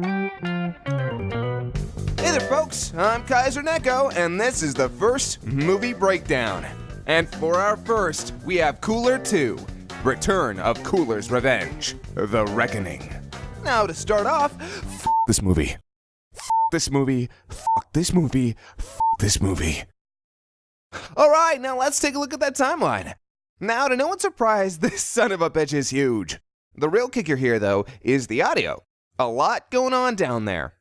Hey there folks, I'm Kaiserneko, and this is the first movie breakdown. And for our first, we have Cooler 2, Return of Cooler's Revenge, The Reckoning. Now to start off, this movie. This movie. This movie. This movie. Alright, now let's take a look at that timeline. Now, to no one's surprise, this son of a bitch is huge. The real kicker here, though, is the audio. A lot going on down there.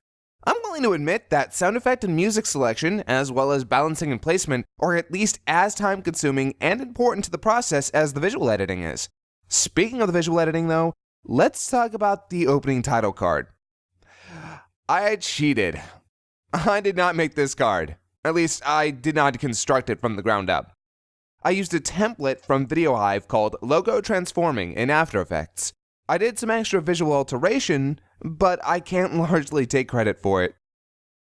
I'm willing to admit that sound effect and music selection, as well as balancing and placement, are at least as time-consuming and important to the process as the visual editing is. Speaking of the visual editing, though, let's talk about the opening title card. I cheated. I did not make this card. At least, I did not construct it from the ground up. I used a template from VideoHive called Logo Transforming in After Effects. I did some extra visual alteration, but I can't largely take credit for it.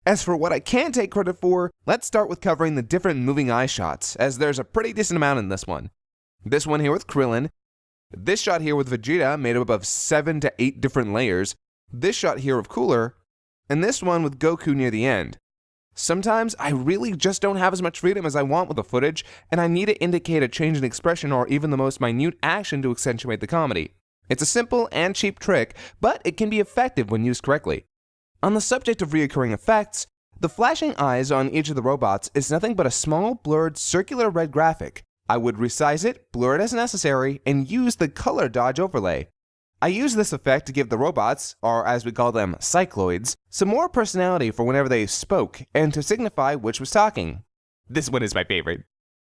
As for what I can take credit for, let's start with covering the different moving eye shots, as there's a pretty decent amount in this one. This one here with Krillin, this shot here with Vegeta made up of 7 to 8 different layers, this shot here of Cooler, and this one with Goku near the end. Sometimes I really just don't have as much freedom as I want with the footage, and I need to indicate a change in expression or even the most minute action to accentuate the comedy. It's a simple and cheap trick, but it can be effective when used correctly. On the subject of recurring effects, the flashing eyes on each of the robots is nothing but a small, blurred, circular red graphic. I would resize it, blur it as necessary, and use the color dodge overlay. I use this effect to give the robots, or as we call them, cycloids, some more personality for whenever they spoke, and to signify which was talking. This one is my favorite.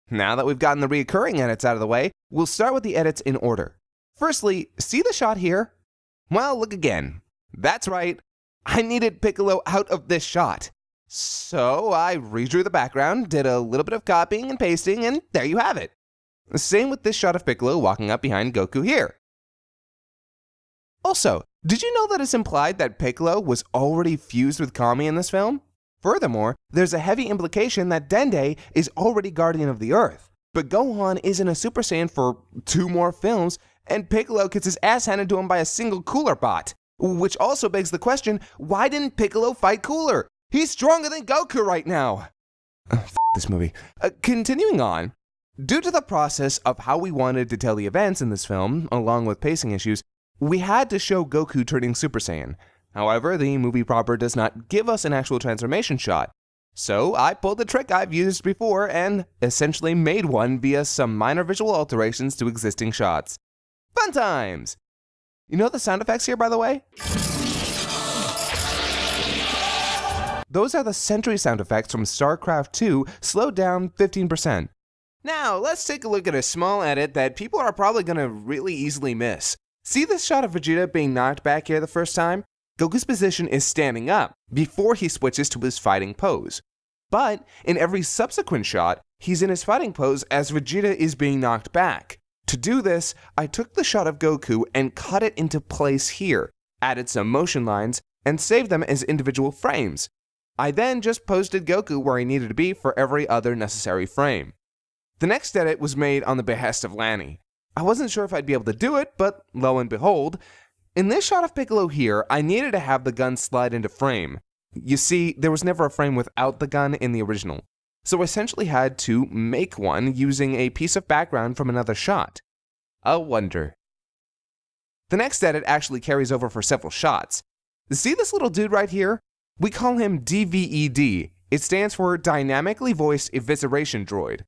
Now that we've gotten the recurring edits out of the way, we'll start with the edits in order. Firstly, see the shot here? Well, look again. That's right, I needed Piccolo out of this shot. So I redrew the background, did a little bit of copying and pasting, and there you have it. Same with this shot of Piccolo walking up behind Goku here. Also, did you know that it's implied that Piccolo was already fused with Kami in this film? Furthermore, there's a heavy implication that Dende is already Guardian of the Earth, but Gohan isn't a Super Saiyan for 2 more films, and Piccolo gets his ass handed to him by a single Cooler bot. Which also begs the question, why didn't Piccolo fight Cooler? He's stronger than Goku right now! This movie. Continuing on, due to the process of how we wanted to tell the events in this film, along with pacing issues, we had to show Goku turning Super Saiyan. However, the movie proper does not give us an actual transformation shot. So I pulled the trick I've used before and essentially made one via some minor visual alterations to existing shots. Fun times! You know the sound effects here, by the way? Those are the Sentry sound effects from StarCraft 2, slowed down 15%. Now, let's take a look at a small edit that people are probably going to really easily miss. See this shot of Vegeta being knocked back here the first time? Goku's position is standing up before he switches to his fighting pose. But in every subsequent shot, he's in his fighting pose as Vegeta is being knocked back. To do this, I took the shot of Goku and cut it into place here, added some motion lines, and saved them as individual frames. I then just posted Goku where he needed to be for every other necessary frame. The next edit was made on the behest of Lani. I wasn't sure if I'd be able to do it, but lo and behold, in this shot of Piccolo here, I needed to have the gun slide into frame. You see, there was never a frame without the gun in the original. So I essentially had to make one using a piece of background from another shot. A wonder. The next edit actually carries over for several shots. See this little dude right here? We call him DVED. It stands for Dynamically Voiced Evisceration Droid.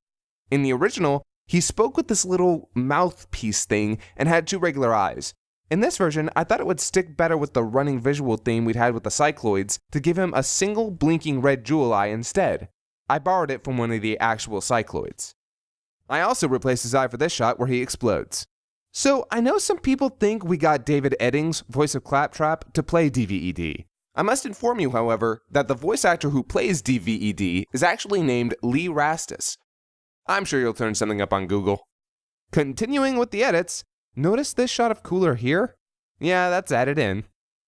In the original, he spoke with this little mouthpiece thing and had 2 regular eyes. In this version, I thought it would stick better with the running visual theme we'd had with the Cycloids to give him a single blinking red jewel eye instead. I borrowed it from one of the actual Cycloids. I also replaced his eye for this shot where he explodes. So I know some people think we got David Eddings, voice of Claptrap, to play DVED. I must inform you, however, that the voice actor who plays DVED is actually named Lee Rastus. I'm sure you'll turn something up on Google. Continuing with the edits, notice this shot of Cooler here? Yeah, that's added in.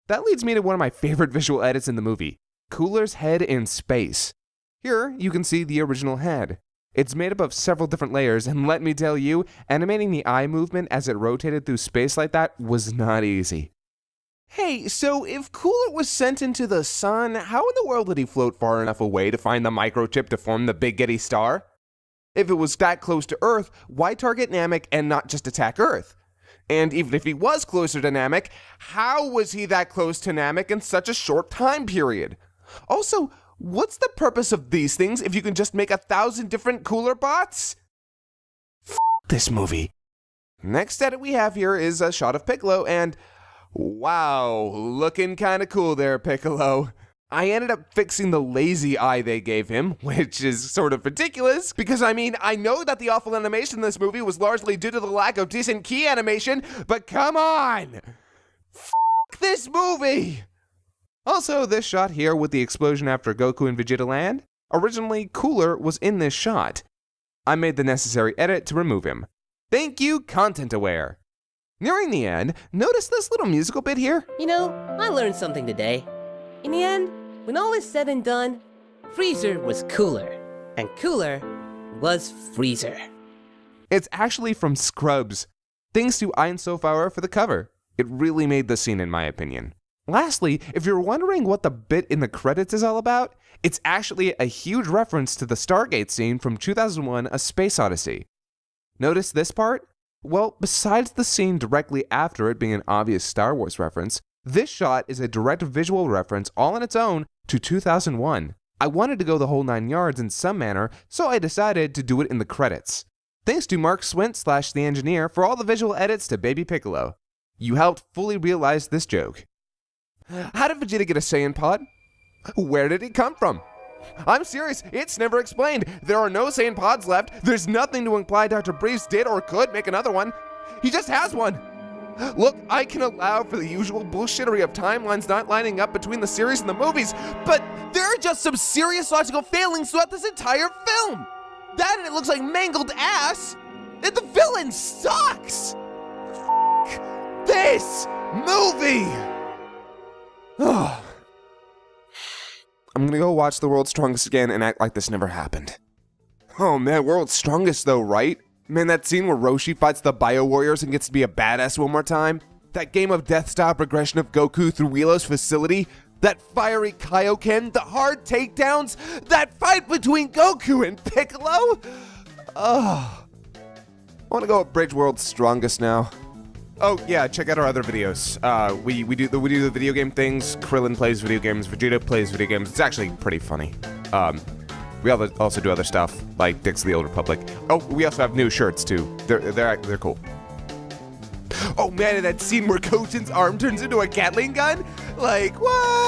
That leads me to one of my favorite visual edits in the movie, Cooler's head in space. Here, you can see the original head. It's made up of several different layers, and let me tell you, animating the eye movement as it rotated through space like that was not easy. Hey, so if Cooler was sent into the sun, how in the world did he float far enough away to find the microchip to form the Big Getty Star? If it was that close to Earth, why target Namek and not just attack Earth? And even if he was closer to Namek, how was he that close to Namek in such a short time period? Also, what's the purpose of these things if you can just make 1,000 different Cooler bots? This movie. Next edit we have here is a shot of Piccolo, and wow, looking kinda cool there, Piccolo. I ended up fixing the lazy eye they gave him, which is sort of ridiculous, because I know that the awful animation in this movie was largely due to the lack of decent key animation, but come on! This movie! Also, this shot here with the explosion after Goku and Vegeta land, originally Cooler was in this shot. I made the necessary edit to remove him. Thank you, Content Aware. Nearing the end, notice this little musical bit here? You know, I learned something today. In the end, when all is said and done, Freezer was Cooler, and Cooler was Freezer. It's actually from Scrubs. Thanks to Ein Sofauer for the cover. It really made the scene in my opinion. Lastly, if you're wondering what the bit in the credits is all about, it's actually a huge reference to the Stargate scene from 2001: A Space Odyssey. Notice this part? Well, besides the scene directly after it being an obvious Star Wars reference, this shot is a direct visual reference all on its own to 2001. I wanted to go the whole 9 yards in some manner, so I decided to do it in the credits. Thanks to Mark Swint / the engineer for all the visual edits to Baby Piccolo. You helped fully realize this joke. How did Vegeta get a Saiyan pod? Where did he come from? I'm serious, it's never explained. There are no Saiyan pods left. There's nothing to imply Dr. Briefs did or could make another one. He just has one. Look, I can allow for the usual bullshittery of timelines not lining up between the series and the movies, but there are just some serious logical failings throughout this entire film. That and it looks like mangled ass, and the villain sucks. This movie. I'm gonna go watch The World's Strongest again and act like this never happened. Oh man, World's Strongest though, right? Man, that scene where Roshi fights the Bio Warriors and gets to be a badass one more time? That game of death-style progression of Goku through Wheelo's facility? That fiery Kaioken? The hard takedowns? That fight between Goku and Piccolo? I wanna go abridge World's Strongest now. Oh yeah, check out our other videos. We do the video game things. Krillin plays video games. Vegeta plays video games. It's actually pretty funny. We also do other stuff like Dicks of the Old Republic. Oh, we also have new shirts too. They're cool. Oh man, and that scene where Goten's arm turns into a Gatling gun? Like what?